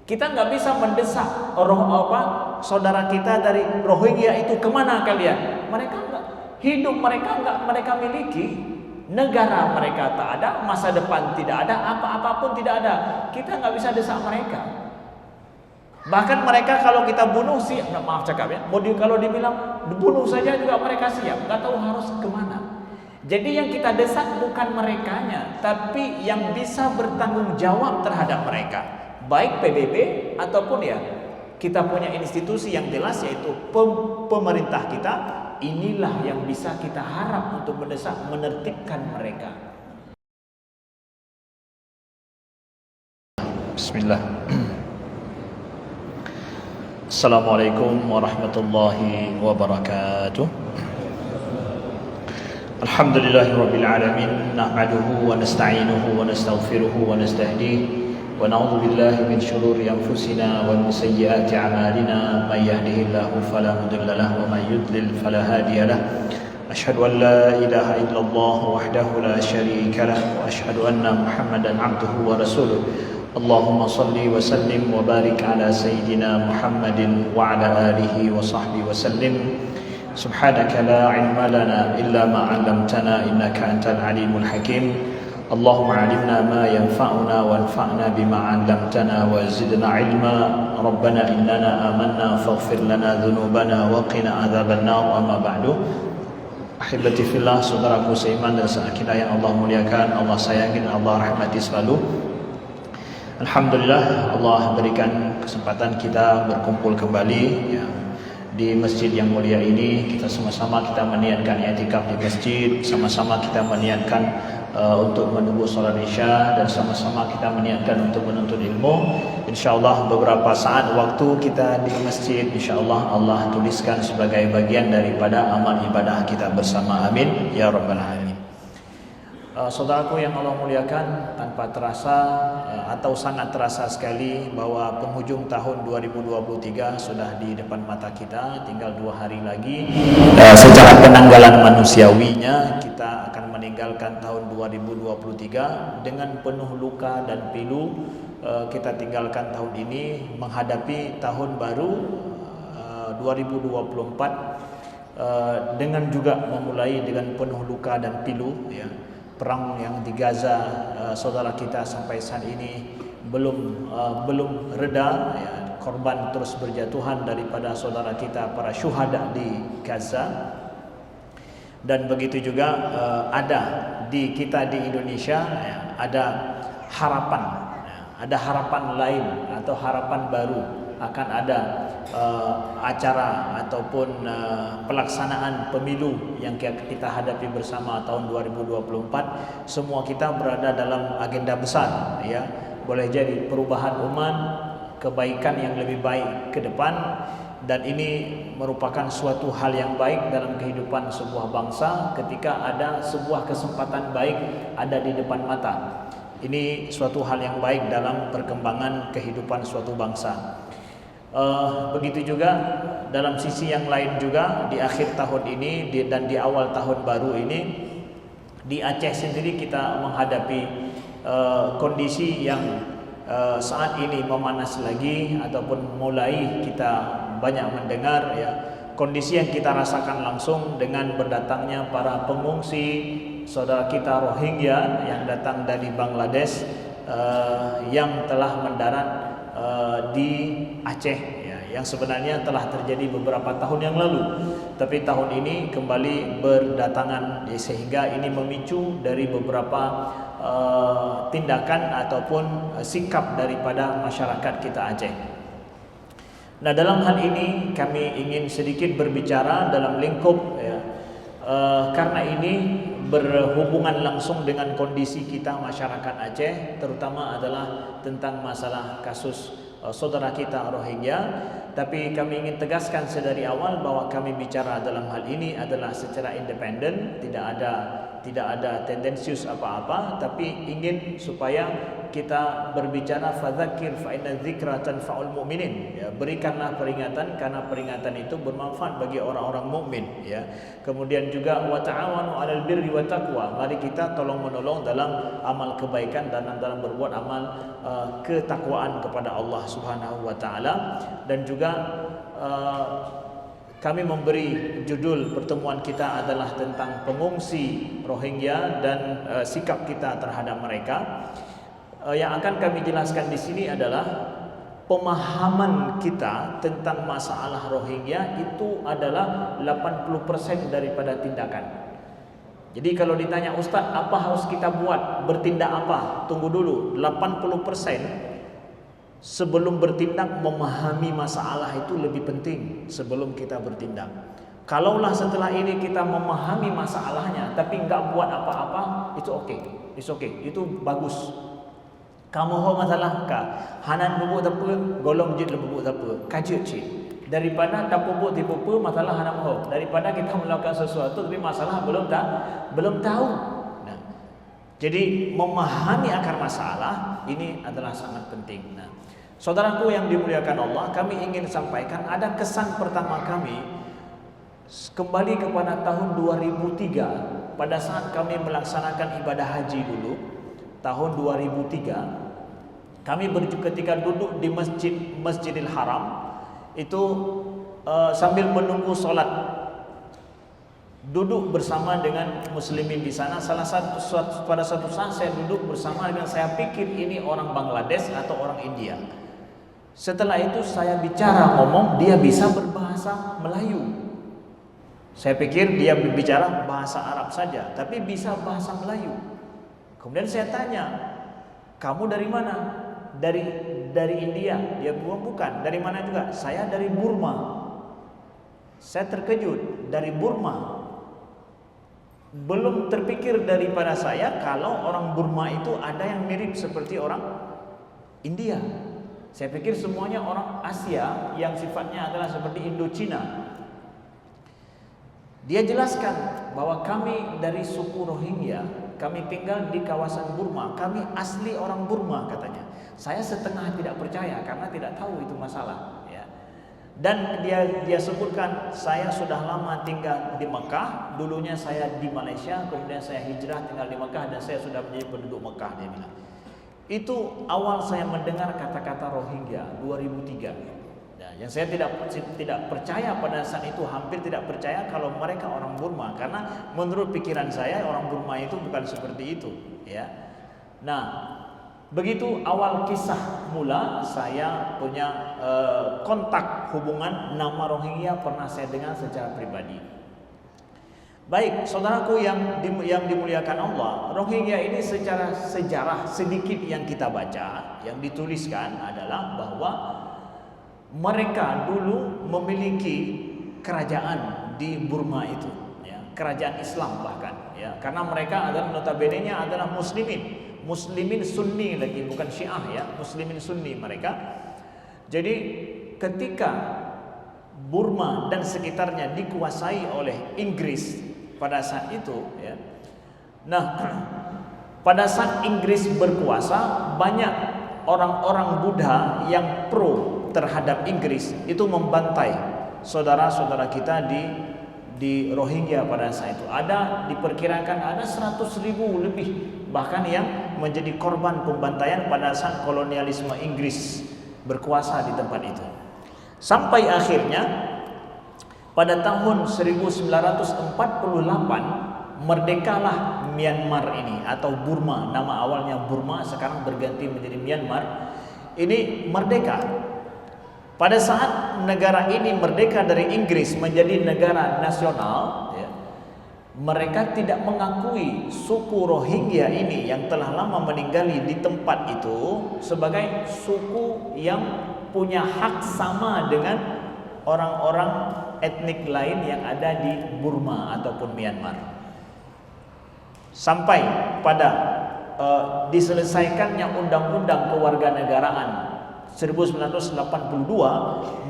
Kita nggak bisa mendesak saudara kita dari Rohingya itu kemana kalian. Mereka nggak hidup, mereka nggak mereka miliki. Negara mereka tak ada, masa depan tidak ada, apa-apapun tidak ada. Kita nggak bisa desak mereka. Bahkan mereka kalau kita bunuh siap, maaf cakap ya, kalau dibilang bunuh saja juga mereka siap, nggak tahu harus kemana. Jadi yang kita desak bukan merekanya, tapi yang bisa bertanggung jawab terhadap mereka, baik PBB ataupun ya kita punya institusi yang jelas yaitu pemerintah kita. Inilah yang bisa kita harap untuk mendesak, menertibkan mereka. Bismillah. Assalamualaikum warahmatullahi wabarakatuh. Alhamdulillahirabbil alamin, nahmaduhu wa nasta'inuhu wa nastaghfiruhu wa nastahdihi wa na'udzu billahi min shururi anfusina wa min sayyiati a'malina, may yahdihillahu fala mudilla lahu wa may yudlil fala hadiya lahu. Asyhadu an la ilaha illallah wahdahu la syarika lahu wa asyhadu anna Muhammadan 'abduhu wa rasuluh. Allahumma salli wa sallim wa barik ala sayyidina Muhammadin wa ala alihi wa sahbihi wa sallim. Subhanaka la ilma lana illa ma 'allamtana innaka antal alimul hakim. Allahumma 'allimna ma yanfa'una wanfa'na bima 'allamtana wa zidna 'ilma. Rabbana innana amanna faghfir lana dhunubana wa qina adzabannar. Amma ba'du. Ahibati fillah, saudaraku seiman dan seakinah yang Allah muliakan, Allah sayangi dan Allah rahmati selalu. Alhamdulillah, Allah berikan kesempatan kita berkumpul kembali ya, di masjid yang mulia ini. Kita sama-sama kita meniatkan i'tikaf di masjid, sama-sama kita meniatkan untuk menunggu salat Isya, dan sama-sama kita meniatkan untuk menuntut ilmu. InsyaAllah beberapa saat waktu kita di masjid, InsyaAllah Allah tuliskan sebagai bagian daripada amal ibadah kita bersama. Amin ya rabbal alamin. Saudaraku yang Allah muliakan, tanpa terasa atau sangat terasa sekali bahwa penghujung tahun 2023 sudah di depan mata kita. Tinggal 2 hari lagi secara penanggalan manusiawinya kita akan meninggalkan tahun 2023 dengan penuh luka dan pilu. Kita tinggalkan tahun ini menghadapi tahun baru 2024 dengan juga memulai dengan penuh luka dan pilu ya. Perang yang di Gaza, saudara kita sampai saat ini belum reda ya. Korban terus berjatuhan daripada saudara kita para syuhada di Gaza. Dan begitu juga ada di kita di Indonesia ya, ada harapan ya, ada harapan lain atau harapan baru akan ada acara ataupun pelaksanaan pemilu yang kita hadapi bersama tahun 2024. Semua kita berada dalam agenda besar ya. Boleh jadi perubahan umat, kebaikan yang lebih baik ke depan, dan ini merupakan suatu hal yang baik dalam kehidupan sebuah bangsa ketika ada sebuah kesempatan baik ada di depan mata. Ini suatu hal yang baik dalam perkembangan kehidupan suatu bangsa. Begitu juga dalam sisi yang lain juga di akhir tahun ini dan di awal tahun baru ini di Aceh sendiri kita menghadapi kondisi yang saat ini memanas lagi ataupun mulai kita banyak mendengar ya, kondisi yang kita rasakan langsung dengan berdatangnya para pengungsi saudara kita Rohingya yang datang dari Bangladesh yang telah mendarat di Aceh ya, yang sebenarnya telah terjadi beberapa tahun yang lalu, tapi tahun ini kembali berdatangan ya, sehingga ini memicu dari beberapa tindakan ataupun sikap daripada masyarakat kita Aceh. Nah, dalam hal ini kami ingin sedikit berbicara dalam lingkup ya, karena ini berhubungan langsung dengan kondisi kita masyarakat Aceh, terutama adalah tentang masalah kasus saudara kita Rohingya. Tapi kami ingin tegaskan sedari awal bahwa kami bicara dalam hal ini adalah secara independen, tidak ada tendensius apa-apa, tapi ingin supaya kita berbicara fadzakir fa inna dzikra tanfa'ul mu'minin, ya, berikanlah peringatan karena peringatan itu bermanfaat bagi orang-orang mukmin, ya. Kemudian juga wa ta'awanu 'alal birri wat taqwa, mari kita tolong-menolong dalam amal kebaikan dan dalam berbuat amal ketakwaan kepada Allah Subhanahu wa taala. Dan juga kami memberi judul pertemuan kita adalah tentang pengungsi Rohingya dan sikap kita terhadap mereka. Yang akan kami jelaskan di sini adalah pemahaman kita tentang masalah Rohingya itu adalah 80% daripada tindakan. Jadi kalau ditanya Ustaz, apa harus kita buat? Bertindak apa? Tunggu dulu, 80% sebelum bertindak memahami masalah itu lebih penting sebelum kita bertindak. Kalaulah setelah ini kita memahami masalahnya tapi enggak buat apa-apa, itu oke. It's okay. Itu bagus. Kamu ho masalah ka hanan bubuk apa golong jit bubuk apa kajut cik daripada tak bubuk tipu masalah hanan ho, daripada kita melakukan sesuatu tapi masalah belum tahu. Nah, jadi memahami akar masalah ini adalah sangat penting. Nah, saudaraku yang dimuliakan Allah, kami ingin sampaikan ada kesan pertama kami kembali kepada tahun 2003 pada saat kami melaksanakan ibadah haji dulu tahun 2003. Kami ketika duduk di Masjidil Haram itu sambil menunggu solat, duduk bersama dengan muslimin di sana. Pada satu saat saya duduk bersama dengan, saya pikir ini orang Bangladesh atau orang India. Setelah itu saya bicara ngomong, dia bisa berbahasa Melayu. Saya pikir dia berbicara bahasa Arab saja, tapi bisa bahasa Melayu. Kemudian saya tanya, kamu dari mana? Dari India. Dia bilang bukan. Dari mana juga? Saya dari Burma. Saya terkejut, dari Burma. Belum terpikir daripada saya kalau orang Burma itu ada yang mirip seperti orang India. Saya pikir semuanya orang Asia yang sifatnya adalah seperti Indochina. Dia jelaskan bahwa kami dari suku Rohingya, kami tinggal di kawasan Burma, kami asli orang Burma katanya. Saya setengah tidak percaya karena tidak tahu itu masalah, ya. Dan dia sebutkan, saya sudah lama tinggal di Mekah, dulunya saya di Malaysia, kemudian saya hijrah tinggal di Mekah dan saya sudah menjadi penduduk Mekah, dia bilang. Itu awal saya mendengar kata-kata Rohingya 2003. Nah, yang saya tidak percaya pada saat itu, hampir tidak percaya kalau mereka orang Burma, karena menurut pikiran saya orang Burma itu bukan seperti itu, ya. Nah, begitu awal kisah mula saya punya kontak hubungan nama Rohingya pernah saya dengar secara pribadi. Baik, saudaraku yang dimuliakan Allah, Rohingya ini secara sejarah sedikit yang kita baca, yang dituliskan adalah bahwa mereka dulu memiliki kerajaan di Burma itu, ya, kerajaan Islam bahkan, ya, karena mereka adalah notabene-nya adalah muslimin Sunni lagi, bukan Syiah, ya, muslimin Sunni mereka. Jadi ketika Burma dan sekitarnya dikuasai oleh Inggris pada saat itu, ya. Nah, pada saat Inggris berkuasa, banyak orang-orang Buddha yang pro terhadap Inggris itu membantai saudara-saudara kita di Rohingya pada saat itu. Diperkirakan ada 100.000 lebih bahkan yang menjadi korban pembantaian pada saat kolonialisme Inggris berkuasa di tempat itu. Sampai akhirnya pada tahun 1948 merdekalah Myanmar ini atau Burma. Nama awalnya Burma, sekarang berganti menjadi Myanmar. Ini merdeka. Pada saat negara ini merdeka dari Inggris menjadi negara nasional, ya, mereka tidak mengakui suku Rohingya ini yang telah lama meninggali di tempat itu sebagai suku yang punya hak sama dengan orang-orang etnik lain yang ada di Burma ataupun Myanmar. Sampai pada diselesaikannya undang-undang kewarganegaraan 1982,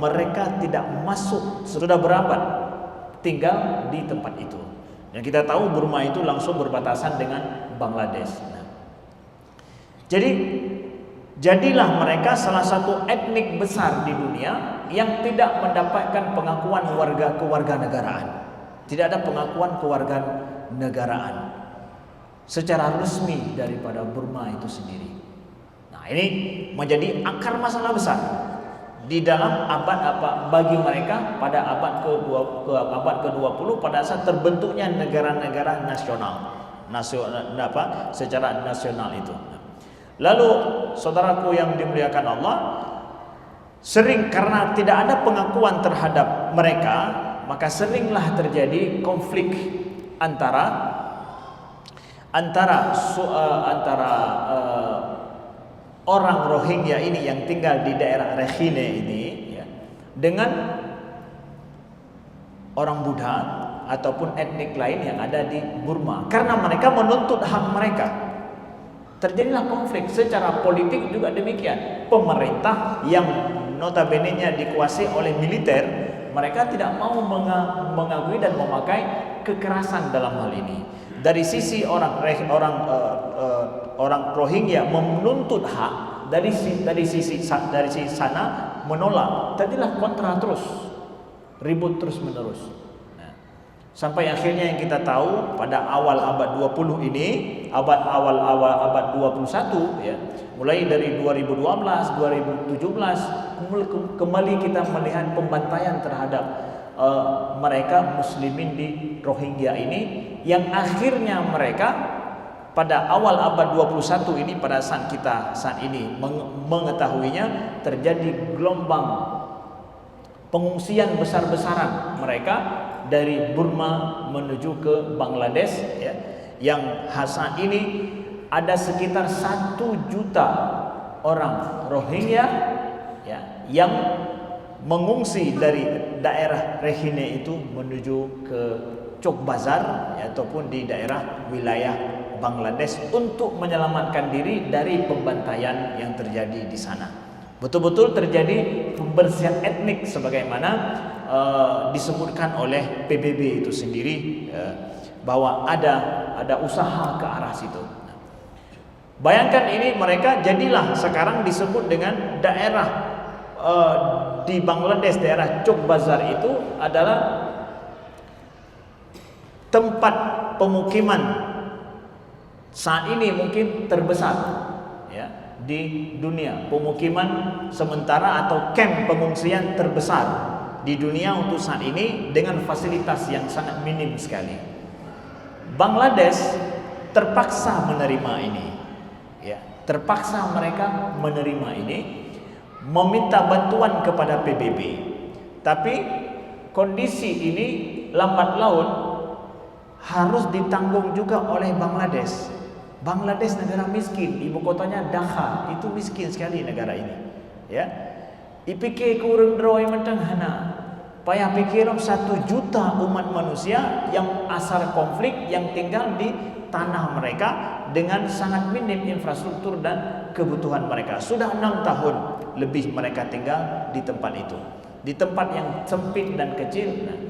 mereka tidak masuk, sudah berabad tinggal di tempat itu. Yang kita tahu Burma itu langsung berbatasan dengan Bangladesh. Nah, jadi Jadilah mereka salah satu etnik besar di dunia yang tidak mendapatkan pengakuan kewarganegaraan. Tidak ada pengakuan kewarganegaraan secara resmi daripada Burma itu sendiri. Nah, ini menjadi akar masalah besar di dalam bagi mereka pada abad ke-20 pada saat terbentuknya negara-negara secara nasional itu. Lalu saudaraku yang dimuliakan Allah, sering karena tidak ada pengakuan terhadap mereka, maka seringlah terjadi konflik antara orang Rohingya ini yang tinggal di daerah Rakhine ini ya, dengan orang Buddha ataupun etnik lain yang ada di Burma, karena mereka menuntut hak mereka. Terjadilah konflik secara politik juga demikian. Pemerintah yang notabene-nya dikuasai oleh militer, mereka tidak mau mengakui dan memakai kekerasan dalam hal ini. Dari sisi orang Rohingya menuntut hak, dari sisi sana menolak. Tadilah kontra terus, ribut terus menerus. Nah, sampai akhirnya yang kita tahu pada awal abad 20 ini, awal abad 21 ya, mulai dari 2012, 2017 kembali kita melihat pembantaian terhadap mereka muslimin di Rohingya ini, yang akhirnya mereka pada awal abad 21 ini, pada saat kita saat ini mengetahuinya, terjadi gelombang pengungsian besar-besaran mereka dari Burma menuju ke Bangladesh ya, yang saat ini ada sekitar 1 juta orang Rohingya ya, yang mengungsi dari daerah Rakhine itu menuju ke Cox's Bazar ya, ataupun di daerah wilayah Bangladesh untuk menyelamatkan diri dari pembantaian yang terjadi di sana. Betul-betul terjadi pembersihan etnik sebagaimana disebutkan oleh PBB itu sendiri, bahwa ada usaha ke arah situ. Bayangkan ini, mereka jadilah sekarang disebut dengan daerah di Bangladesh, daerah Cox's Bazar itu adalah tempat pemukiman saat ini mungkin terbesar ya di dunia, pemukiman sementara atau camp pengungsian terbesar di dunia untuk saat ini dengan fasilitas yang sangat minim sekali. Bangladesh terpaksa menerima ini ya, terpaksa mereka menerima ini, meminta bantuan kepada PBB. Tapi kondisi ini lambat laun harus ditanggung juga oleh Bangladesh. Bangladesh negara miskin, ibu kotanya Dhaka, itu miskin sekali negara ini. Ya, IPK kurang droi mentang hana. Payah pikir 1 juta umat manusia yang asal konflik yang tinggal di tanah mereka dengan sangat minim infrastruktur dan kebutuhan mereka. Sudah 6 tahun lebih mereka tinggal di tempat itu, di tempat yang sempit dan kecil. Nah,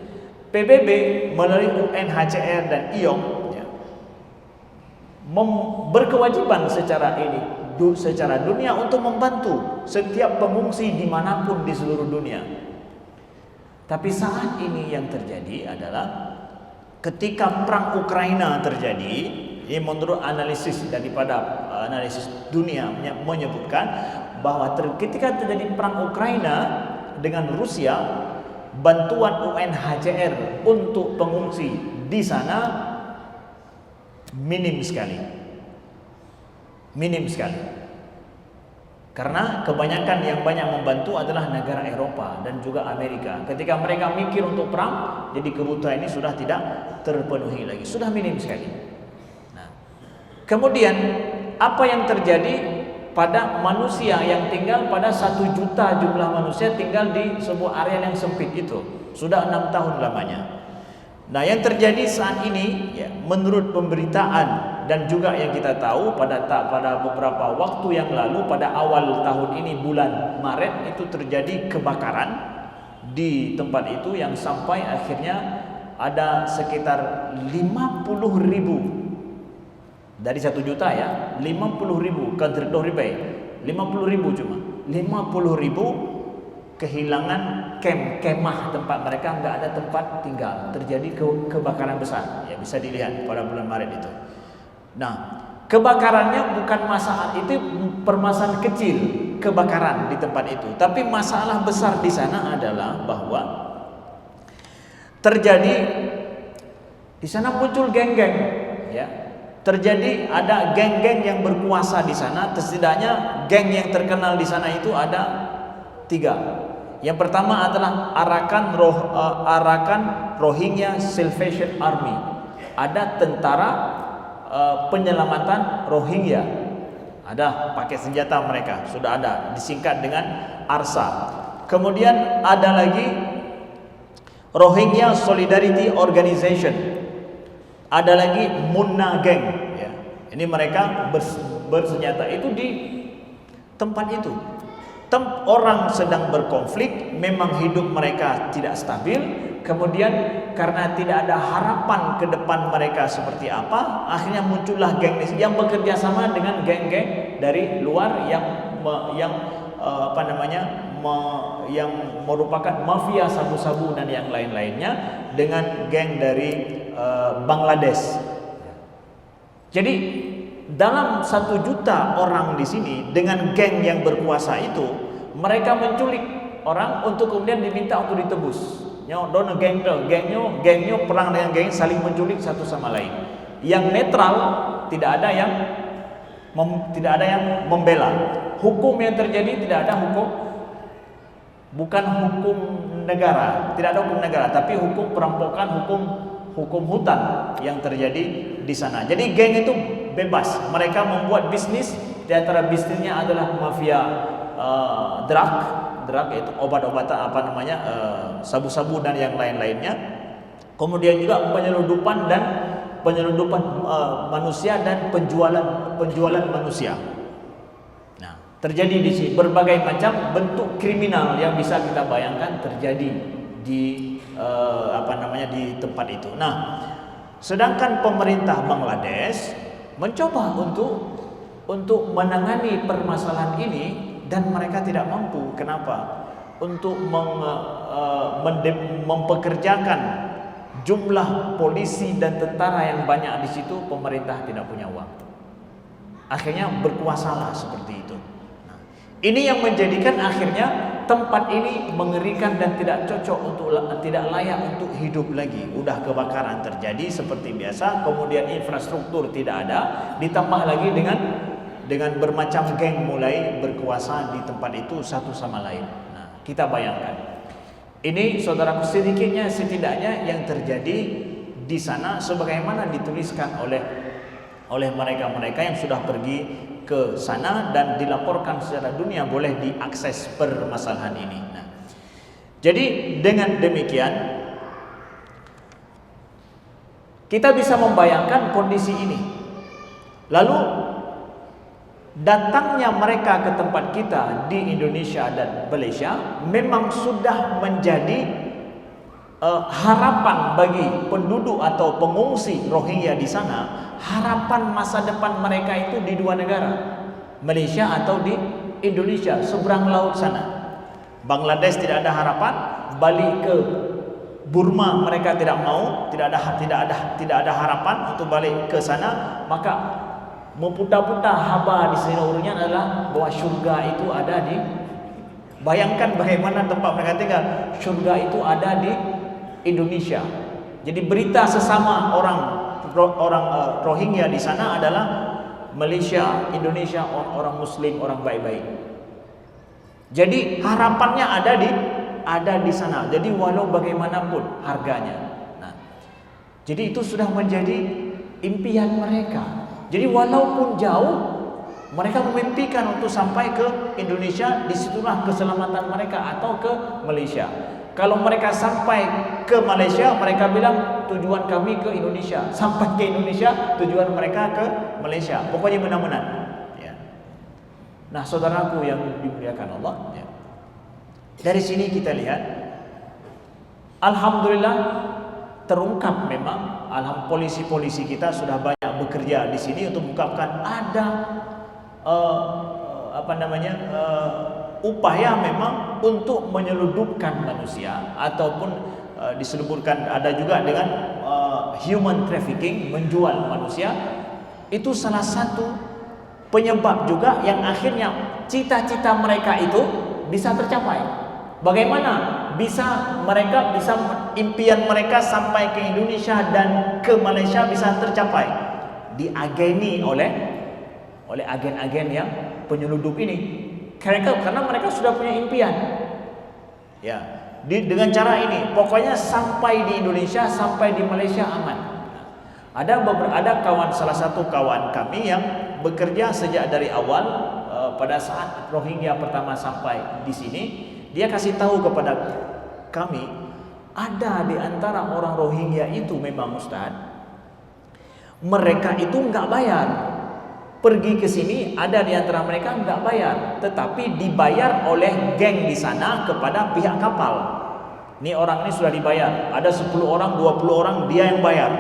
PBB melalui UNHCR dan IOM ya, berkewajiban secara dunia untuk membantu setiap pengungsi dimanapun di seluruh dunia. Tapi saat ini yang terjadi adalah ketika perang Ukraina terjadi, ini menurut analisis daripada analisis dunia menyebutkan bahwa ketika terjadi perang Ukraina dengan Rusia, bantuan UNHCR untuk pengungsi di sana minim sekali. Minim sekali. Karena kebanyakan yang banyak membantu adalah negara Eropa dan juga Amerika. Ketika mereka mikir untuk perang, jadi kebutuhan ini sudah tidak terpenuhi lagi, sudah minim sekali. Nah, kemudian apa yang terjadi pada manusia yang tinggal, pada 1 juta jumlah manusia tinggal di sebuah area yang sempit itu, sudah 6 tahun lamanya. Nah, yang terjadi saat ini ya, menurut pemberitaan dan juga yang kita tahu pada beberapa waktu yang lalu, pada awal tahun ini bulan Maret itu terjadi kebakaran di tempat itu yang sampai akhirnya ada sekitar 50.000 dari 1 juta ya, 50.000 kan 50.000 50.000 cuma 50.000 kehilangan kemah tempat mereka, nggak ada tempat tinggal, terjadi kebakaran besar ya, bisa dilihat pada bulan Maret itu. Nah, kebakarannya bukan masalah, itu permasalahan kecil kebakaran di tempat itu, tapi masalah besar di sana adalah bahwa terjadi di sana muncul geng-geng ya. Terjadi ada geng-geng yang berkuasa di sana. Setidaknya geng yang terkenal di sana itu ada 3. Yang pertama adalah Arakan Rohingya Salvation Army. Ada tentara penyelamatan Rohingya. Ada pakai senjata mereka, sudah ada, disingkat dengan ARSA. Kemudian ada lagi Rohingya Solidarity Organization. Ada lagi Munna Gang ya. Ini mereka bersenjata itu di tempat itu. Orang sedang berkonflik, memang hidup mereka tidak stabil. Kemudian karena tidak ada harapan ke depan mereka seperti apa, akhirnya muncullah geng yang bekerja sama dengan geng-geng dari luar yang yang merupakan mafia sabu-sabu dan yang lain-lainnya dengan geng dari Bangladesh. Jadi dalam 1 juta orang di sini dengan geng yang berkuasa itu, mereka menculik orang untuk kemudian diminta untuk ditebus. Gengnya perang dengan geng, saling menculik satu sama lain. Yang netral, tidak ada yang membela. Hukum yang terjadi tidak ada hukum, bukan hukum negara, tidak ada hukum negara, tapi hukum perampokan, hukum hutan yang terjadi di sana. Jadi geng itu bebas, mereka membuat bisnis, di antara bisnisnya adalah mafia drug itu obat-obatan sabu-sabu dan yang lain-lainnya. Kemudian juga penyelundupan manusia dan penjualan manusia. Nah, terjadi di sini berbagai macam bentuk kriminal yang bisa kita bayangkan terjadi di di tempat itu. Nah, sedangkan pemerintah Bangladesh mencoba untuk menangani permasalahan ini dan mereka tidak mampu. Kenapa? Untuk mempekerjakan jumlah polisi dan tentara yang banyak di situ, pemerintah tidak punya uang. Akhirnya berkuasalah seperti itu. Nah, ini yang menjadikan akhirnya tempat ini mengerikan dan tidak cocok tidak layak untuk hidup lagi. Udah kebakaran terjadi seperti biasa, kemudian infrastruktur tidak ada, ditambah lagi dengan bermacam geng mulai berkuasa di tempat itu satu sama lain. Nah, kita bayangkan. Ini saudaraku setidaknya yang terjadi di sana sebagaimana dituliskan oleh mereka-mereka yang sudah pergi ke sana dan dilaporkan secara dunia, boleh diakses permasalahan ini. Nah, jadi dengan demikian kita bisa membayangkan kondisi ini. Lalu datangnya mereka ke tempat kita di Indonesia dan Malaysia memang sudah menjadi harapan bagi penduduk atau pengungsi Rohingya di sana. Harapan masa depan mereka itu di 2 negara, Malaysia atau di Indonesia, seberang laut sana. Bangladesh tidak ada harapan, balik ke Burma mereka tidak mau, tidak ada harapan untuk balik ke sana. Maka meputar-putar haba di seluruhnya adalah bahwa syurga itu ada di, bayangkan bagaimana tempat mereka tinggal, syurga itu ada di Indonesia. Jadi berita sesama orang Rohingya di sana adalah Malaysia, Indonesia, orang Muslim, orang baik-baik. Jadi harapannya ada di sana. Jadi walau bagaimanapun harganya. Nah, jadi itu sudah menjadi impian mereka. Jadi walaupun jauh, mereka memimpikan untuk sampai ke Indonesia, disitulah keselamatan mereka, atau ke Malaysia. Kalau mereka sampai ke Malaysia, mereka bilang tujuan kami ke Indonesia. Sampai ke Indonesia, tujuan mereka ke Malaysia. Pokoknya benar-benar. Ya. Nah, saudaraku yang dimuliakan Allah, ya. Dari sini kita lihat, alhamdulillah terungkap memang, polisi-polisi kita sudah banyak bekerja di sini untuk mengungkapkan ada upaya memang untuk menyeludupkan manusia ataupun disebutkan ada juga dengan human trafficking, menjual manusia. Itu salah satu penyebab juga yang akhirnya cita-cita mereka itu bisa tercapai. Bagaimana mereka bisa impian mereka sampai ke Indonesia dan ke Malaysia bisa tercapai? Diageni oleh agen-agen yang penyeludup ini. Karena mereka sudah punya impian. Ya, dengan cara ini, pokoknya sampai di Indonesia, sampai di Malaysia aman. Ada salah satu kawan kami yang bekerja sejak dari awal. Pada saat Rohingya pertama sampai di sini, dia kasih tahu kepada kami, ada di antara orang Rohingya itu memang Ustaz, mereka itu nggak bayar. Pergi ke sini, ada di antara mereka nggak bayar, tetapi dibayar oleh geng di sana kepada pihak kapal. Ini orang ini sudah dibayar, ada 10 orang, 20 orang dia yang bayar.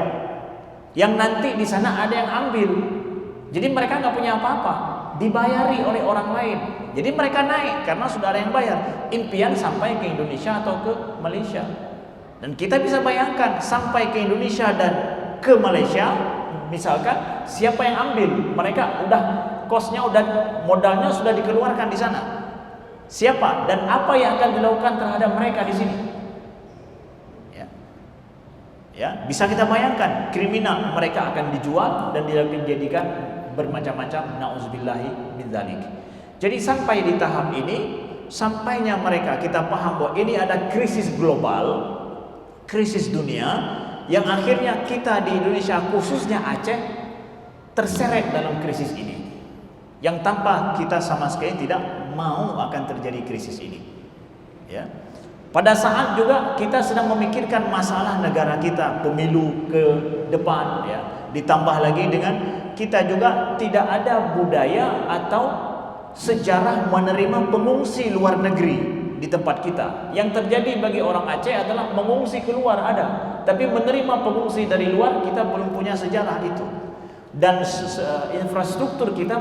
Yang nanti di sana ada yang ambil. Jadi mereka nggak punya apa-apa, dibayari oleh orang lain. Jadi mereka naik karena sudah ada yang bayar. Impian sampai ke Indonesia atau ke Malaysia. Dan kita bisa bayangkan sampai ke Indonesia dan ke Malaysia, misalkan siapa yang ambil? Mereka udah kosnya, udah modalnya sudah dikeluarkan di sana. Siapa dan apa yang akan dilakukan terhadap mereka di sini? Ya, bisa kita bayangkan kriminal mereka akan dijual dan dijadikan bermacam-macam, nauzubillahi min dzalik. Jadi sampai di tahap ini, sampainya mereka kita paham bahwa ini ada krisis global, krisis dunia yang akhirnya kita di Indonesia khususnya Aceh terseret dalam krisis ini. Yang tanpa kita sama sekali tidak mau akan terjadi krisis ini. Ya. Pada saat juga kita sedang memikirkan masalah negara kita, pemilu ke depan, ya. Ditambah lagi dengan kita juga tidak ada budaya atau sejarah menerima pengungsi luar negeri di tempat kita. Yang terjadi bagi orang Aceh adalah mengungsi keluar ada, tapi menerima pengungsi dari luar kita belum punya sejarah itu. Dan infrastruktur kita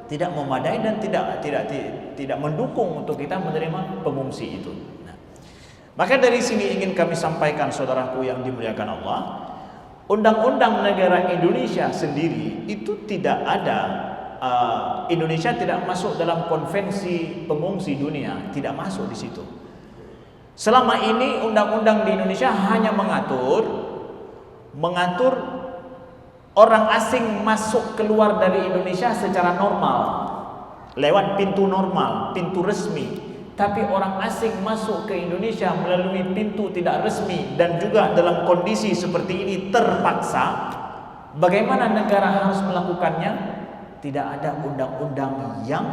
tidak memadai dan tidak mendukung untuk kita menerima pengungsi itu. Maka dari sini ingin kami sampaikan, saudaraku yang dimuliakan Allah, undang-undang negara Indonesia sendiri itu tidak ada. Indonesia tidak masuk dalam konvensi pengungsi dunia, tidak masuk di situ. Selama ini undang-undang di Indonesia hanya mengatur orang asing masuk keluar dari Indonesia secara normal, lewat pintu normal, pintu resmi. Tapi orang asing masuk ke Indonesia melalui pintu tidak resmi dan juga dalam kondisi seperti ini terpaksa, bagaimana negara harus melakukannya? Tidak ada undang-undang yang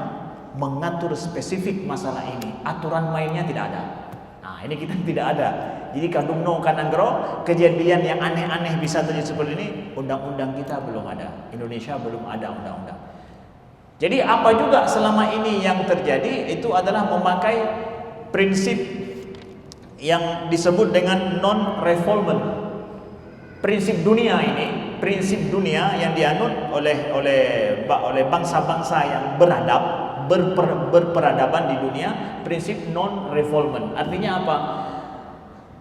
mengatur spesifik masalah ini. Aturan mainnya tidak ada. Nah, ini kita tidak ada. Jadi kadungno kananggro, kejadian yang aneh-aneh bisa terjadi seperti ini, undang-undang kita belum ada. Indonesia belum ada undang-undang. Jadi apa juga selama ini yang terjadi itu adalah memakai prinsip yang disebut dengan non-refoulement. Prinsip dunia ini, prinsip dunia yang dianut oleh bangsa-bangsa yang beradab, berperadaban di dunia, prinsip non-refoulement. Artinya apa?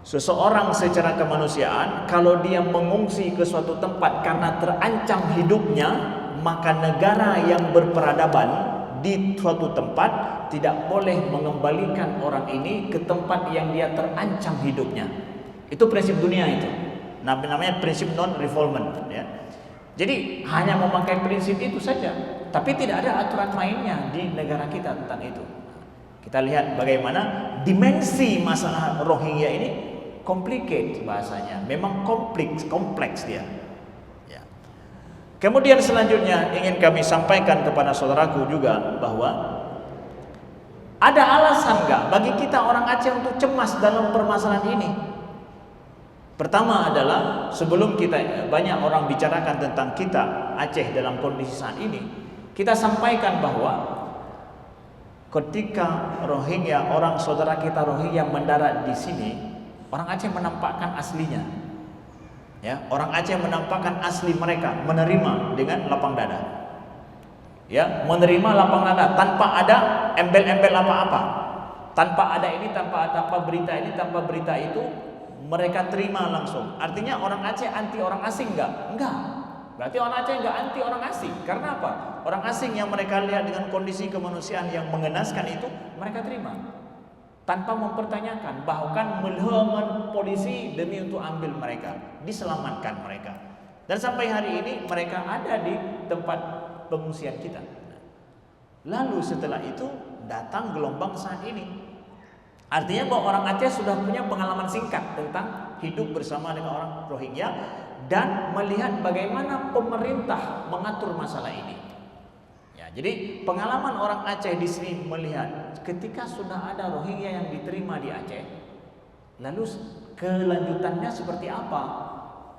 Seseorang secara kemanusiaan kalau dia mengungsi ke suatu tempat karena terancam hidupnya, maka negara yang berperadaban di suatu tempat tidak boleh mengembalikan orang ini ke tempat yang dia terancam hidupnya. Itu prinsip dunia itu. Namanya prinsip non-refoulement, ya. Jadi hanya memakai prinsip itu saja, tapi tidak ada aturan mainnya di negara kita tentang itu. Kita lihat bagaimana dimensi masalah Rohingya ini complicated bahasanya. Memang kompleks dia. Kemudian selanjutnya ingin kami sampaikan kepada saudaraku juga bahwa ada alasan enggak bagi kita orang Aceh untuk cemas dalam permasalahan ini? Pertama adalah sebelum kita banyak orang bicarakan tentang kita Aceh dalam kondisi saat ini, kita sampaikan bahwa ketika Rohingya, orang saudara kita Rohingya mendarat di sini, orang Aceh menampakkan aslinya. Ya, orang Aceh menampakkan asli mereka, menerima dengan lapang dada. ya, menerima lapang dada tanpa ada embel-embel apa-apa, tanpa ada ini, tanpa berita ini, tanpa berita itu, mereka terima langsung. Artinya orang Aceh anti orang asing enggak. Berarti orang Aceh enggak anti orang asing. Karena apa? Orang asing yang mereka lihat dengan kondisi kemanusiaan yang mengenaskan itu, mereka terima tanpa mempertanyakan, bahkan melawan polisi demi untuk ambil mereka, diselamatkan mereka. Dan sampai hari ini mereka ada di tempat pengungsian kita. Lalu setelah itu datang gelombang saat ini. Artinya bahwa orang Aceh sudah punya pengalaman singkat tentang hidup bersama dengan orang Rohingya dan melihat bagaimana pemerintah mengatur masalah ini. Ya, jadi pengalaman orang Aceh di sini melihat ketika sudah ada Rohingya yang diterima di Aceh, lalu kelanjutannya seperti apa?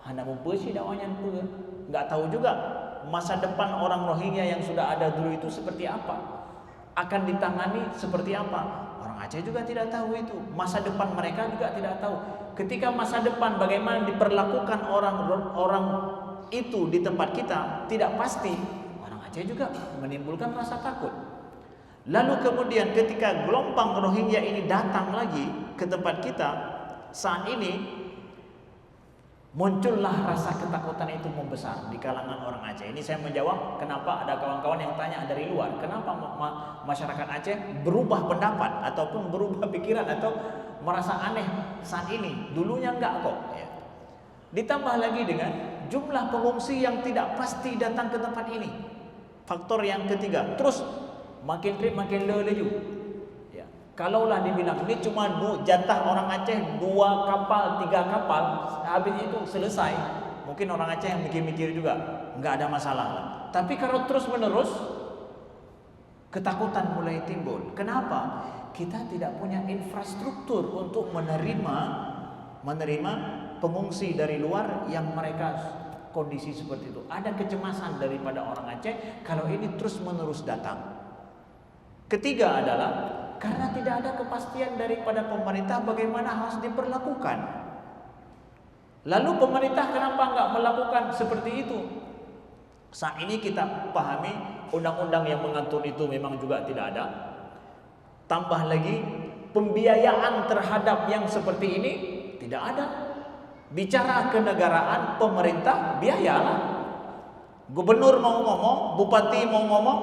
Hanya mumpesi dakwanya pun nggak tahu juga masa depan orang Rohingya yang sudah ada dulu itu seperti apa, akan ditangani seperti apa. Orang Aceh juga tidak tahu itu. Masa depan mereka juga tidak tahu. Ketika masa depan bagaimana diperlakukan orang itu di tempat kita tidak pasti, orang Aceh juga menimbulkan rasa takut. Lalu kemudian ketika gelombang Rohingya ini datang lagi ke tempat kita, saat ini muncullah rasa ketakutan itu membesar di kalangan orang Aceh. Ini saya menjawab kenapa ada kawan-kawan yang tanya dari luar, kenapa masyarakat Aceh berubah pendapat ataupun berubah pikiran atau merasa aneh saat ini. Dulunya enggak kok ya. Ditambah lagi dengan jumlah pengungsi yang tidak pasti datang ke tempat ini. Faktor yang ketiga, terus makin trip makin lelaju. Ya. Kalaulah dibilang ini cuma jatah orang Aceh 2 kapal, 3 kapal, habis itu selesai, mungkin orang Aceh yang mikir-mikir juga nggak ada masalah. Tapi kalau terus menerus, ketakutan mulai timbul. Kenapa? Kita tidak punya infrastruktur untuk menerima pengungsi dari luar yang mereka kondisi seperti itu. Ada kecemasan daripada orang Aceh kalau ini terus menerus datang. Ketiga adalah karena tidak ada kepastian daripada pemerintah bagaimana harus diperlakukan. Lalu pemerintah kenapa enggak melakukan seperti itu? Saat ini kita pahami undang-undang yang mengatur itu memang juga tidak ada. Tambah lagi pembiayaan terhadap yang seperti ini tidak ada. Bicara kenegaraan pemerintah biayalah. Gubernur mau ngomong, bupati mau ngomong,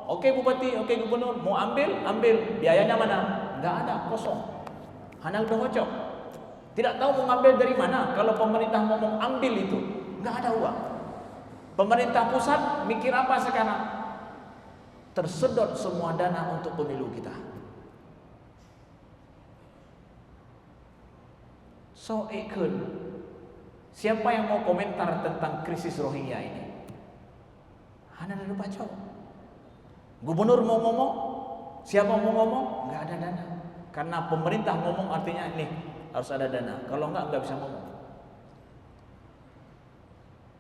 oke bupati, oke gubernur, mau ambil, biayanya mana? Enggak ada, kosong. Hanya udah bocor. Tidak tahu mau ngambil dari mana. Kalau pemerintah ngomong ambil itu, nggak ada uang. Pemerintah pusat mikir apa sekarang? Tersedot semua dana untuk pemilu kita. So ikut. Siapa yang mau komentar tentang krisis Rohingya ini? Hanya ada baca. Gubernur mau ngomong, siapa mau ngomong? Nggak ada dana. Karena pemerintah ngomong artinya nih harus ada dana. Kalau enggak bisa ngomong.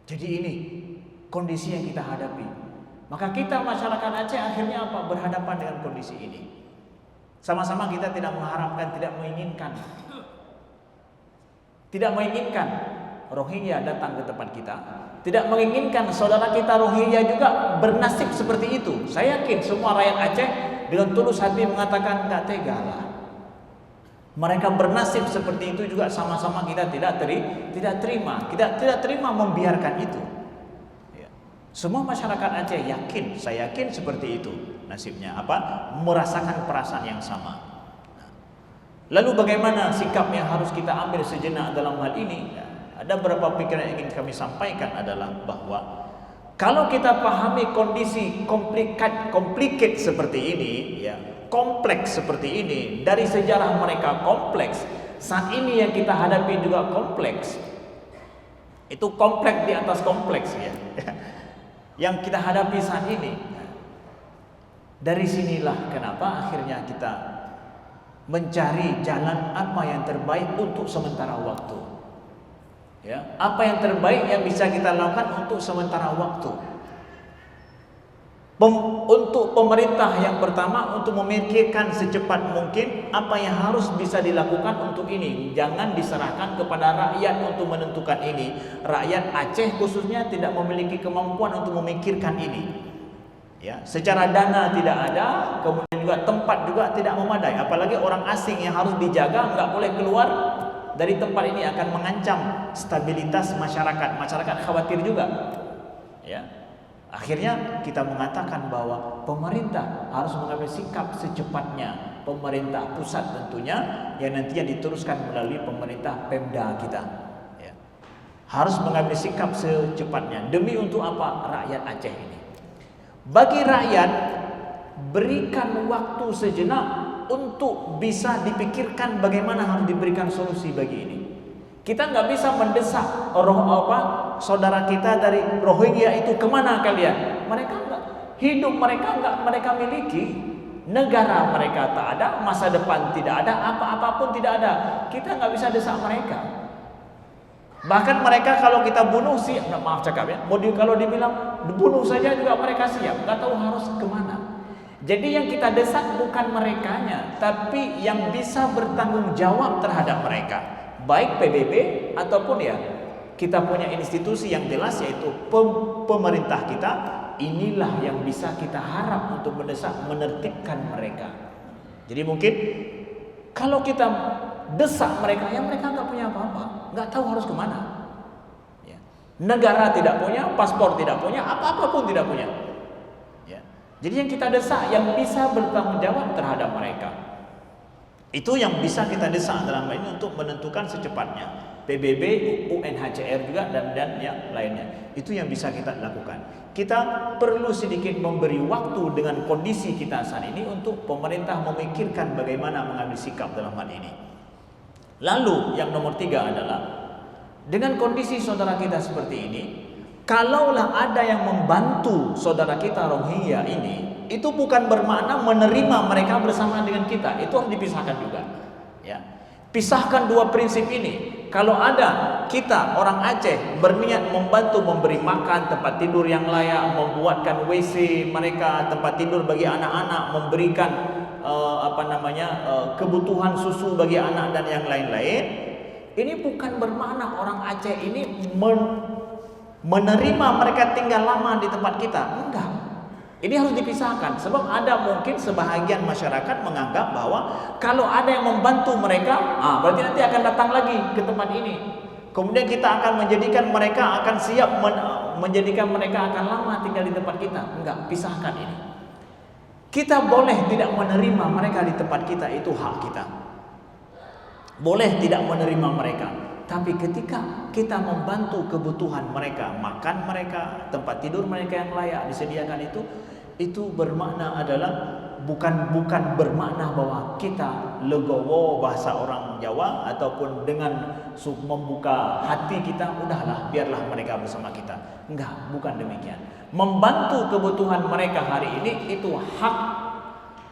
Jadi ini kondisi yang kita hadapi. Maka kita masyarakat Aceh akhirnya apa? Berhadapan dengan kondisi ini. Sama-sama kita tidak mengharapkan, tidak menginginkan Rohingya datang ke tempat kita. Tidak menginginkan saudara kita Rohingya juga bernasib seperti itu. Saya yakin semua rakyat Aceh dengan tulus hati mengatakan enggak tega lah. Mereka bernasib seperti itu juga sama-sama kita tidak terima. Kita tidak terima membiarkan itu. Ya. Semua masyarakat Aceh yakin, saya yakin seperti itu nasibnya. Merasakan perasaan yang sama. Nah. Lalu bagaimana sikap yang harus kita ambil sejenak dalam hal ini? Ya. Ada beberapa pikiran yang ingin kami sampaikan adalah bahwa kalau kita pahami kondisi complicated seperti ini, ya. Kompleks seperti ini, dari sejarah mereka kompleks, saat ini yang kita hadapi juga kompleks. Itu kompleks di atas kompleks ya. Yang kita hadapi saat ini. Dari sinilah kenapa akhirnya kita mencari jalan apa yang terbaik untuk sementara waktu. Ya, apa yang terbaik yang bisa kita lakukan untuk sementara waktu. Untuk pemerintah yang pertama untuk memikirkan secepat mungkin apa yang harus bisa dilakukan untuk ini. Jangan diserahkan kepada rakyat untuk menentukan ini. Rakyat Aceh khususnya tidak memiliki kemampuan untuk memikirkan ini. Ya, secara dana tidak ada, kemudian juga tempat juga tidak memadai. Apalagi orang asing yang harus dijaga, nggak boleh keluar dari tempat ini, akan mengancam stabilitas masyarakat. Masyarakat khawatir juga. Ya, akhirnya kita mengatakan bahwa pemerintah harus mengambil sikap secepatnya. Pemerintah pusat tentunya, yang nantinya diteruskan melalui pemerintah Pemda kita. Ya, harus mengambil sikap secepatnya. Demi untuk apa? Rakyat Aceh ini. Bagi rakyat, berikan waktu sejenak untuk bisa dipikirkan bagaimana harus diberikan solusi bagi ini. Kita nggak bisa mendesak saudara kita dari Rohingya itu kemana kalian. Mereka nggak, hidup mereka nggak mereka miliki, negara mereka tak ada, masa depan tidak ada, apa-apapun tidak ada. Kita nggak bisa desak mereka. Bahkan mereka kalau kita bunuh siap, maaf cakap ya, kalau dibilang bunuh saja juga mereka siap, nggak tahu harus kemana. Jadi yang kita desak bukan merekanya, tapi yang bisa bertanggung jawab terhadap mereka, baik PBB ataupun ya kita punya institusi yang jelas yaitu pemerintah kita. Inilah yang bisa kita harap untuk mendesak, menertibkan mereka. Jadi mungkin kalau kita desak mereka, ya mereka nggak punya apa-apa, nggak tahu harus kemana. Ya. Negara tidak punya, paspor tidak punya, apa-apapun tidak punya. Ya. Jadi yang kita desak yang bisa bertanggung jawab terhadap mereka. Itu yang bisa kita desak dalam hal ini untuk menentukan secepatnya. PBB, UNHCR juga dan yang lainnya. Itu yang bisa kita lakukan. Kita perlu sedikit memberi waktu dengan kondisi kita saat ini untuk pemerintah memikirkan bagaimana mengambil sikap dalam hal ini. Lalu yang nomor 3 adalah dengan kondisi saudara kita seperti ini, kalaulah ada yang membantu saudara kita Rohingya ini, itu bukan bermakna menerima mereka bersama dengan kita. Itu harus dipisahkan juga. Ya. Pisahkan dua prinsip ini. Kalau ada kita orang Aceh berniat membantu memberi makan, tempat tidur yang layak, membuatkan WC mereka, tempat tidur bagi anak-anak, memberikan kebutuhan susu bagi anak dan yang lain-lain, ini bukan bermakna orang Aceh ini menerima mereka tinggal lama di tempat kita. Enggak. Ini harus dipisahkan, sebab ada mungkin sebahagian masyarakat menganggap bahwa kalau ada yang membantu mereka, berarti nanti akan datang lagi ke tempat ini. Kemudian kita akan menjadikan mereka akan siap menjadikan mereka akan lama tinggal di tempat kita. Enggak, pisahkan ini. Kita boleh tidak menerima mereka di tempat kita, itu hak kita. Boleh tidak menerima mereka. Tapi ketika kita membantu kebutuhan mereka, makan mereka, tempat tidur mereka yang layak disediakan, itu bermakna adalah bukan bermakna bahwa kita legowo bahasa orang Jawa ataupun dengan membuka hati kita, udahlah biarlah mereka bersama kita. Enggak, bukan demikian. Membantu kebutuhan mereka hari ini itu hak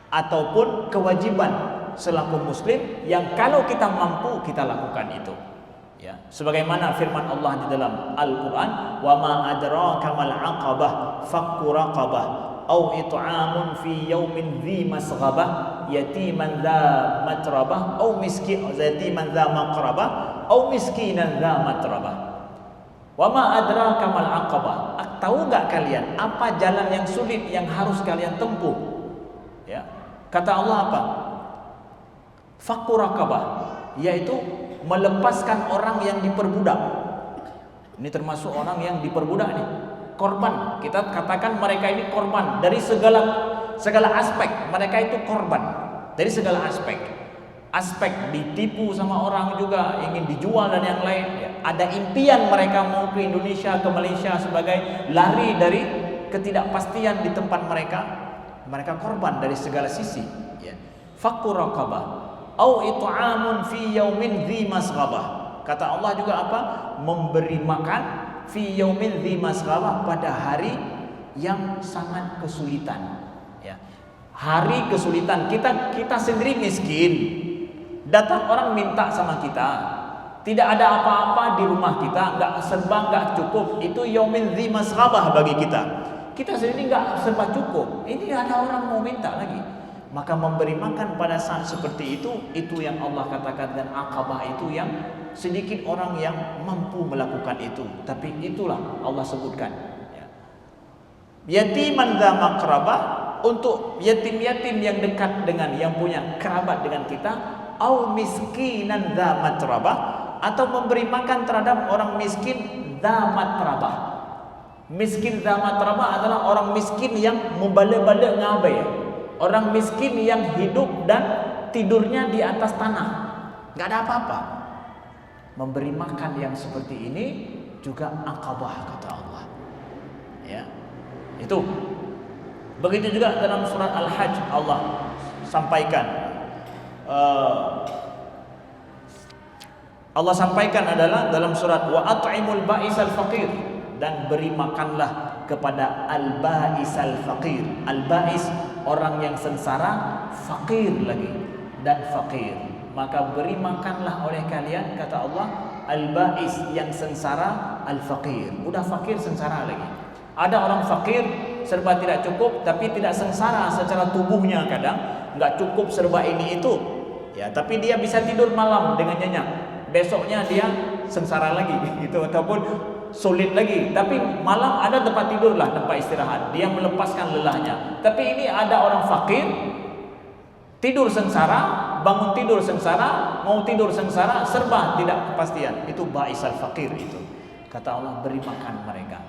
ataupun kewajiban selaku muslim yang kalau kita mampu kita lakukan itu. Ya, sebagaimana firman Allah di dalam Al-Qur'an, "Wa ma adraka mal 'aqabah fakku raqabah aw it'amun fi yaumin dzi masghabah yatiman dza matrabah aw yatiman dza maqrabah aw miskinan dza matrabah." Wa ma adraka mal 'aqabah. Tahu enggak kalian apa jalan yang sulit yang harus kalian tempuh? Ya. Kata Allah apa? Fakku raqabah, yaitu melepaskan orang yang diperbudak. Ini termasuk orang yang diperbudak nih, korban. Kita katakan mereka ini korban dari segala aspek. Mereka itu korban dari segala aspek. Aspek ditipu sama orang juga, ingin dijual dan yang lain. Ya. Ada impian mereka mau ke Indonesia, ke Malaysia sebagai lari dari ketidakpastian di tempat mereka. Mereka korban dari segala sisi. Ya. Fakku raqabah au it'amun fi yaumin dzi masghabah. Kata Allah juga apa? Memberi makan fi yaumin dzi masghabah, pada hari yang sangat kesulitan. Ya. Hari kesulitan, kita sendiri miskin. Datang orang minta sama kita. Tidak ada apa-apa di rumah kita, enggak cukup. Itu yaumin dzi masghabah bagi kita. Kita sendiri enggak serba cukup. Ini ada orang mau minta lagi. Maka memberi makan pada saat seperti itu yang Allah katakan, dan aqabah itu yang sedikit orang yang mampu melakukan itu. Tapi itulah Allah sebutkan. Ya. yatiman dza maqrabah, untuk yatim-yatim yang dekat dengan, yang punya kerabat dengan kita, au miskinan dza matrabah, atau memberi makan terhadap orang miskin dza matrabah. Miskin dza matrabah adalah orang miskin yang membalik-balik ngabai, orang miskin yang hidup dan tidurnya di atas tanah, nggak ada apa-apa. Memberi makan yang seperti ini juga aqabah, kata Allah. Ya, itu. Begitu juga dalam surat Al-Hajj Allah sampaikan, Allah sampaikan adalah dalam surat wa at'imul ba'isal faqir, dan beri makanlah kepada al-ba'isal faqir. Al-ba'is orang yang sengsara, faqir lagi, dan faqir. Maka beri makanlah oleh kalian, kata Allah, al-ba'is yang sengsara, al-faqir. Udah fakir, sengsara lagi. Ada orang fakir serba tidak cukup, tapi tidak sengsara secara tubuhnya, kadang nggak cukup serba ini itu, ya, tapi dia bisa tidur malam dengan nyenyak. Besoknya dia sengsara lagi, gitu, ataupun sulit lagi. Tapi malam ada tempat tidur lah, tempat istirahat. Dia melepaskan lelahnya. Tapi ini ada orang fakir, tidur sengsara, bangun tidur sengsara, mau tidur sengsara, serba tidak kepastian. Itu ba'isal fakir itu. Kata Allah, beri makan mereka.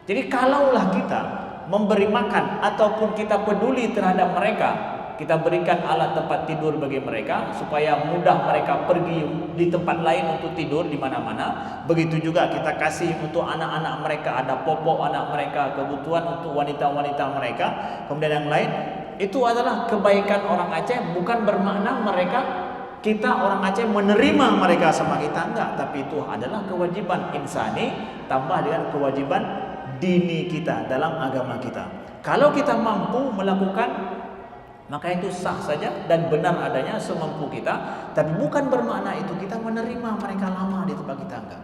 Jadi kalaulah kita memberi makan ataupun kita peduli terhadap mereka, kita berikan alat tempat tidur bagi mereka supaya mudah mereka pergi di tempat lain untuk tidur di mana-mana. Begitu juga kita kasih untuk anak-anak mereka, ada popok anak mereka, kebutuhan untuk wanita-wanita mereka, kemudian yang lain. Itu adalah kebaikan orang Aceh, bukan bermakna mereka, kita orang Aceh menerima mereka sama kita, enggak, tapi itu adalah kewajiban insani tambah dengan kewajiban dini kita dalam agama kita. Kalau kita mampu melakukan, maka itu sah saja dan benar adanya semampu kita, tapi bukan bermakna itu kita menerima mereka lama di tempat kita, enggak.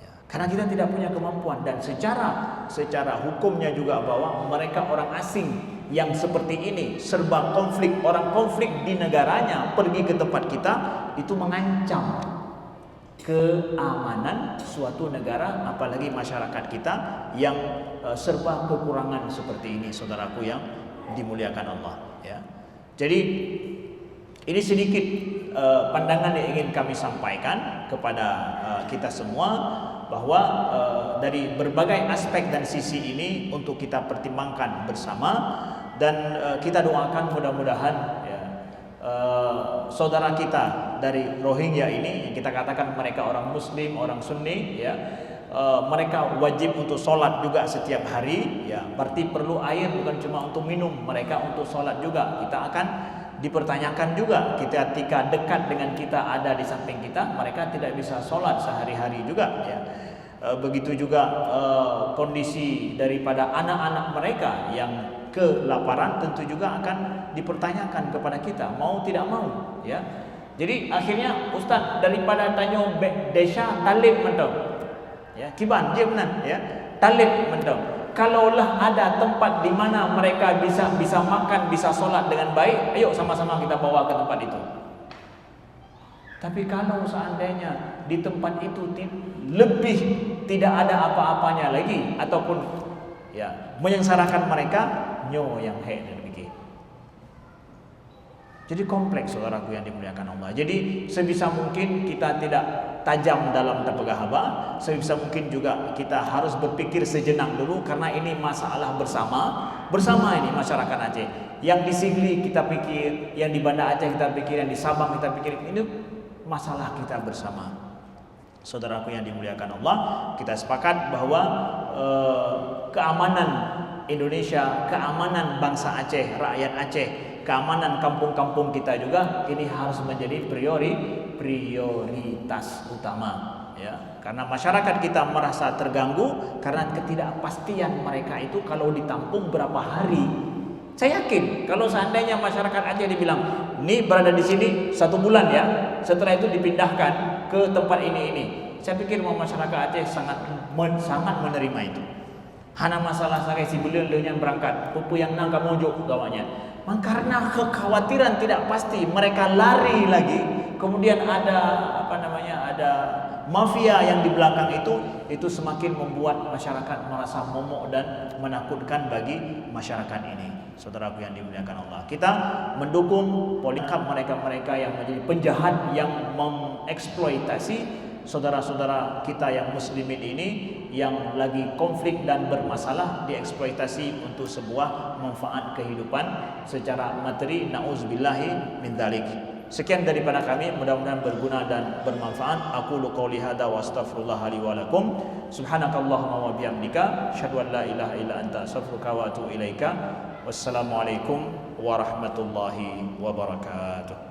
Ya, karena kita tidak punya kemampuan, dan secara hukumnya juga bahwa mereka orang asing yang seperti ini, serba konflik, orang konflik di negaranya pergi ke tempat kita, itu mengancam keamanan suatu negara, apalagi masyarakat kita yang serba kekurangan seperti ini, saudaraku yang dimuliakan Allah, ya. Jadi ini sedikit pandangan yang ingin kami sampaikan kepada kita semua, bahwa dari berbagai aspek dan sisi ini untuk kita pertimbangkan bersama, dan kita doakan mudah-mudahan, ya, saudara kita dari Rohingya ini, yang kita katakan mereka orang Muslim, orang Sunni, ya, mereka wajib untuk sholat juga setiap hari, ya, berarti perlu air bukan cuma untuk minum, mereka untuk sholat juga. Kita akan dipertanyakan juga, ketika dekat dengan kita, ada di samping kita, mereka tidak bisa sholat sehari-hari juga, ya. Begitu juga kondisi daripada anak-anak mereka yang kelaparan tentu juga akan dipertanyakan kepada kita, mau tidak mau, ya. Jadi akhirnya Ustaz daripada tanya desa talib mentong, ya, kiban je benar, ya, talib mentong. Kalaulah ada tempat di mana mereka bisa makan, bisa solat dengan baik, ayo sama-sama kita bawa ke tempat itu. Tapi kalau seandainya di tempat itu lebih tidak ada apa-apanya lagi, ataupun, ya, menyengsarakan mereka, nyo yang dan demikian. Jadi kompleks, saudaraku yang dimuliakan Allah. Jadi sebisa mungkin kita tidak tajam dalam terpegahaba, sebisa mungkin juga kita harus berpikir sejenak dulu, karena ini masalah bersama ini masyarakat Aceh. Yang di Sigli kita pikir, yang di Banda Aceh kita pikir, yang di Sabang kita pikir, ini masalah kita bersama. Saudaraku yang dimuliakan Allah, kita sepakat bahwa keamanan Indonesia, keamanan bangsa Aceh, rakyat Aceh, keamanan kampung-kampung kita juga, ini harus menjadi prioritas utama, ya. Karena masyarakat kita merasa terganggu karena ketidakpastian mereka itu kalau ditampung berapa hari. Saya yakin kalau seandainya masyarakat Aceh dibilang, "Nih berada di sini 1 bulan ya, setelah itu dipindahkan ke tempat ini." Saya pikir masyarakat Aceh sangat menerima itu. Hana masalah saya si beliau yang berangkat, pupu yang nang kamu juk gawanya. Karena kekhawatiran tidak pasti, mereka lari lagi. Kemudian ada ada mafia yang di belakang itu semakin membuat masyarakat merasa momok dan menakutkan bagi masyarakat ini. Saudaraku yang dimuliakan Allah, kita mendukung politik mereka-mereka yang menjadi penjahat yang mengeksploitasi saudara-saudara kita yang muslimin ini yang lagi konflik dan bermasalah, dieksploitasi untuk sebuah manfaat kehidupan secara materi. Nauzubillahi min dzalik. Sekian daripada kami, mudah-mudahan berguna dan bermanfaat. Aqulu qouli hadza wa astaghfirullah li wa lakum. Subhanakallahumma wa bihamdika asyhadu an la ilaha illa anta astaghfiruka wa atubu ilaika. Wassalamualaikum warahmatullahi wabarakatuh.